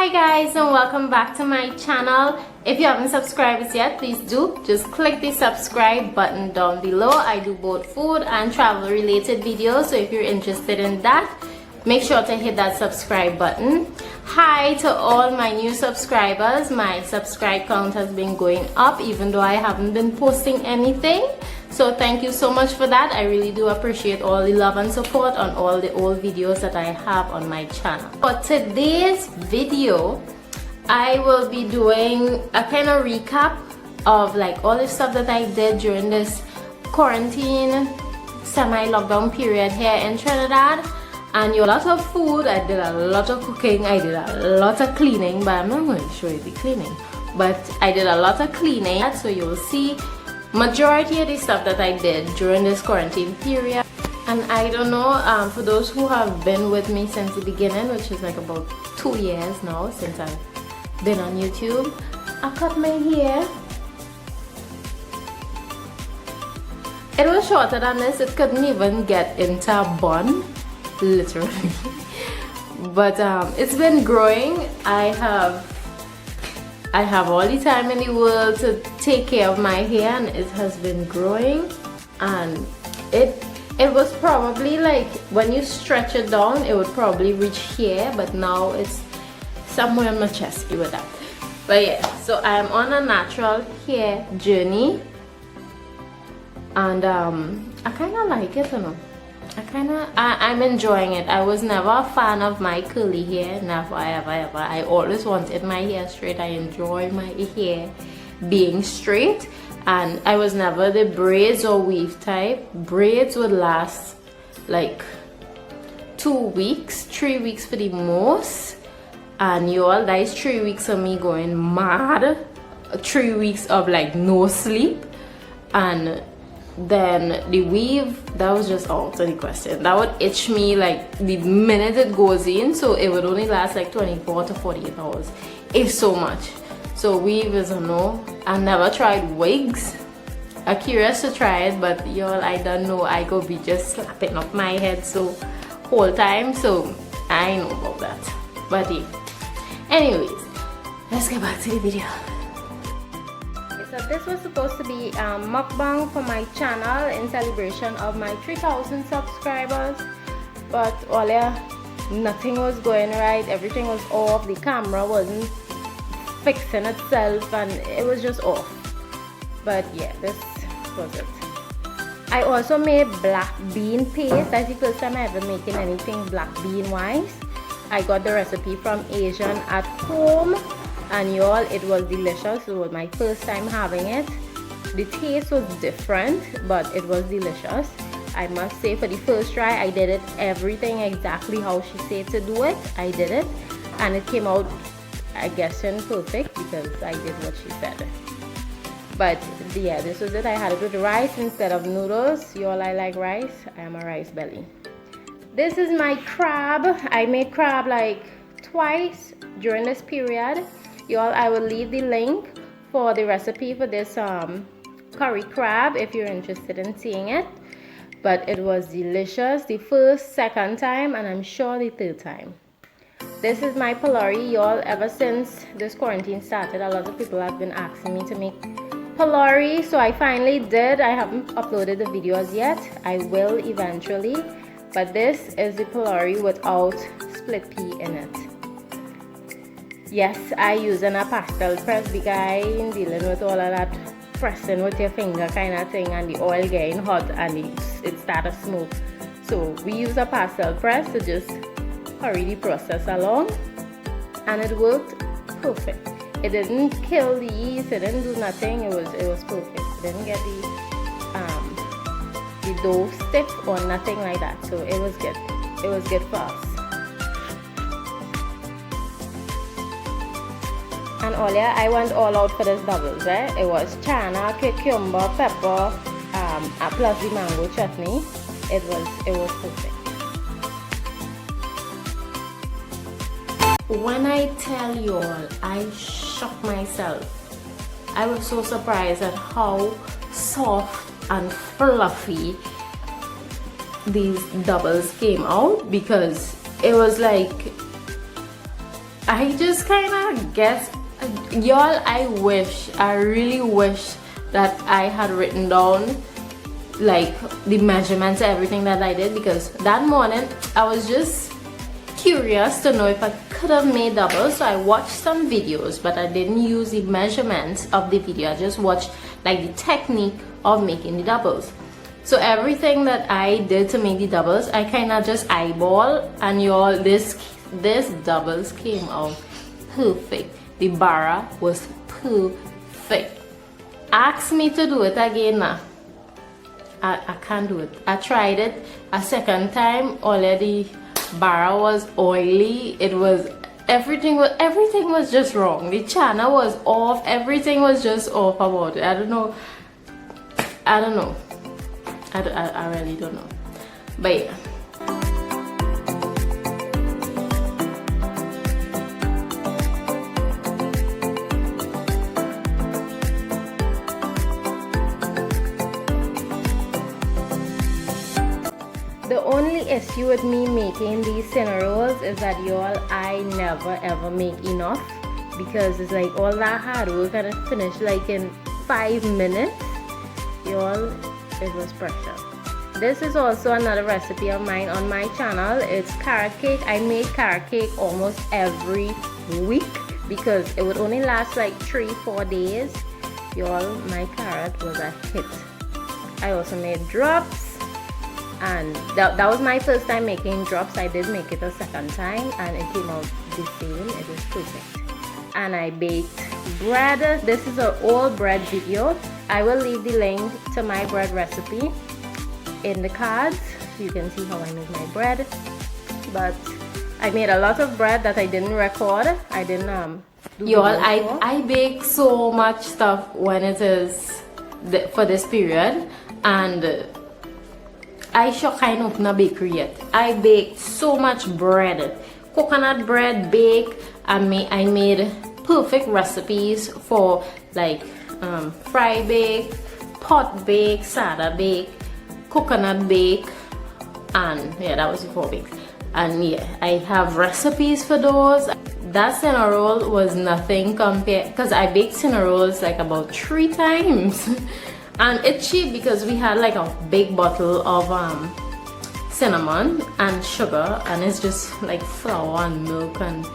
Hi guys, and welcome back to my channel. If you haven't subscribed yet, please do just click the subscribe button down below. I do both food and travel related videos, so if you're interested in that, make sure to hit that subscribe button. Hi to all my new subscribers. My subscribe count has been going up even though I haven't been posting anything, so thank you so much for that. I really do appreciate all the love and support on all the old videos that I have on my channel. For today's video, I will be doing a kind of recap of like all the stuff that I did during this quarantine semi-lockdown period here in Trinidad. And a lot of food. I did a lot of cooking, I did a lot of cleaning, but I'm not going to show you the cleaning, but I did a lot of cleaning, so you'll see majority of the stuff that I did during this quarantine period. And I don't know, for those who have been with me since the beginning, which is like about 2 years now since I've been on YouTube, I cut my hair. It was shorter than this. It couldn't even get into a bun, literally. But it's been growing. I have all the time in the world to take care of my hair, and it has been growing. And it was probably like when you stretch it down, it would probably reach here, but now it's somewhere on my chest with that. But yeah, so I'm on a natural hair journey, and I kind of like it, you know. I'm enjoying it. I was never a fan of my curly hair, never ever. I always wanted my hair straight. I enjoy my hair being straight, and I was never the braids or weave type. Braids would last like 2 weeks, 3 weeks for the most, and y'all, that is 3 weeks of me going mad, 3 weeks of like no sleep. And then the weave, that was just out of the question. That would itch me like the minute it goes in, so it would only last like 24 to 48 hours, if so much. So weave is a no. I never tried wigs. I'm curious to try it, but y'all, I don't know, I go be just slapping up my head so whole time, so I know about that. But yeah, anyways, let's get back to the video. So this was supposed to be a mukbang for my channel in celebration of my 3,000 subscribers, but nothing was going right. Everything was off. The camera wasn't fixing itself, and it was just off. But yeah, this was it. I also made black bean paste. That's the first time I ever making anything black bean wise. I got the recipe from Asian at home, and y'all, it was delicious. It was my first time having it. The taste was different, but it was delicious. I must say, for the first try, I did it everything exactly how she said to do it. I did it, and it came out, I guess, perfect because I did what she said. But yeah, this was it. I had it with rice instead of noodles. Y'all, I like rice. I am a rice belly. This is my crab. I made crab like twice during this period. Y'all, I will leave the link for the recipe for this curry crab if you're interested in seeing it. But it was delicious the first, second time, and I'm sure the third time. This is my Polari, y'all. Ever since this quarantine started, a lot of people have been asking me to make Polari, so I finally did. I haven't uploaded the videos yet. I will eventually. But this is the Polari without split pea in it. Yes, I using a pastel press because I'm dealing with all of that pressing with your finger kind of thing, and the oil getting hot and it started smoke. So we use a pastel press to just hurry the process along, and it worked perfect. It didn't kill the yeast, it didn't do nothing. It was perfect. It didn't get the dough stiff or nothing like that. So it was good. It was good for us. And yeah, I went all out for this doubles, eh? It was chana, cucumber, pepper, plus the mango chutney. It was perfect. When I tell you all, I shocked myself. I was so surprised at how soft and fluffy these doubles came out, because it was like I just kind of guess, y'all, I really wish that I had written down like the measurements and everything that I did, because that morning I was just curious to know if I could have made doubles. So I watched some videos, but I didn't use the measurements of the video. I just watched like the technique of making the doubles. So everything that I did to make the doubles, I kind of just eyeball, and y'all, this doubles came out perfect. The barra was perfect. Ask me to do it again now. I can't do it. I tried it a second time already. Barra was oily. It was everything was just wrong. The channel was off. Everything was just off about it. I don't know. I really don't know. But yeah. The only issue with me making these cinnamon rolls is that, y'all, I never ever make enough, because it's like all that hard work and it finished like in 5 minutes. Y'all, it was pressure. This is also another recipe of mine on my channel. It's carrot cake. I make carrot cake almost every week because it would only last like 3-4 days. Y'all, my carrot was a hit. I also made drops, and that was my first time making drops. I did make it a second time and it came out the same. It was perfect. And I baked bread. This is an old bread video. I will leave the link to my bread recipe in the cards. You can see how I make my bread. But I made a lot of bread that I didn't record. I didn't y'all, I bake so much stuff when it is for this period, and I should kind of open a bakery yet. I baked so much bread, coconut bread, bake. I made perfect recipes for like fry bake, pot bake, sada bake, coconut bake, and yeah, that was 4 bakes. And yeah, I have recipes for those. That cinnamon roll was nothing compared, because I baked cinnamon rolls like about 3 times. And it's cheap because we had like a big bottle of cinnamon and sugar, and it's just like flour and milk and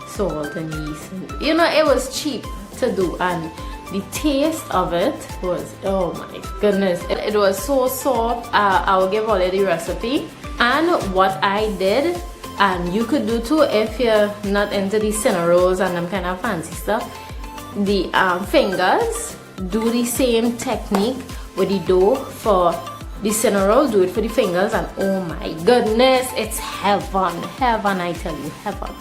salt and yeast. You know, it was cheap to do, and the taste of it was, oh my goodness, it was so soft. I will give all the recipe and what I did, and you could do too if you're not into the cinnamon rolls and them kind of fancy stuff. The fingers, do the same technique with the dough for the cinnamon roll. Do it for the fingers, and oh my goodness, it's heaven, I tell you, heaven.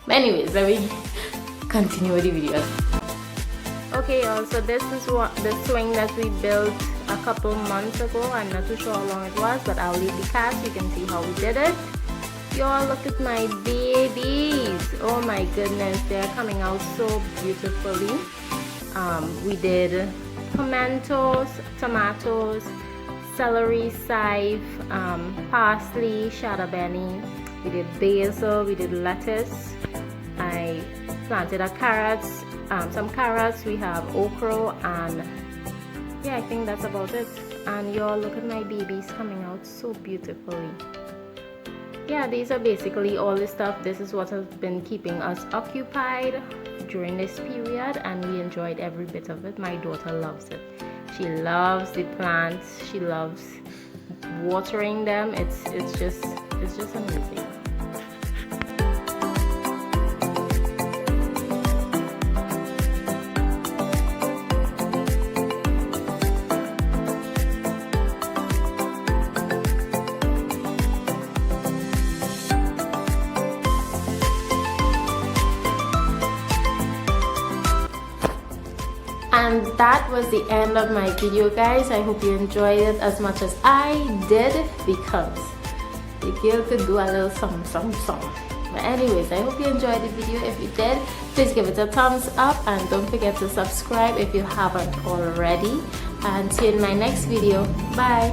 But anyways, let me continue with the video. Okay, y'all, so this is what the swing that we built a couple months ago. I'm not too sure how long it was, but I'll leave the cast. You can see how we did it. Y'all, look at my babies. Oh my goodness, they're coming out so beautifully. We did pimentos, tomatoes, celery, chive, parsley, shada beni. We did basil, we did lettuce. I planted carrots, some carrots. We have okra, and yeah, I think that's about it. And y'all, look at my babies coming out so beautifully. Yeah, these are basically all the stuff. This is what has been keeping us occupied during this period, and we enjoyed every bit of it. My daughter loves it. She loves the plants. She loves watering them. It's just amazing. And that was the end of my video, guys. I hope you enjoyed it as much as I did, because the girl could do a little song. But anyways, I hope you enjoyed the video. If you did, please give it a thumbs up, and don't forget to subscribe if you haven't already. And see you in my next video. Bye.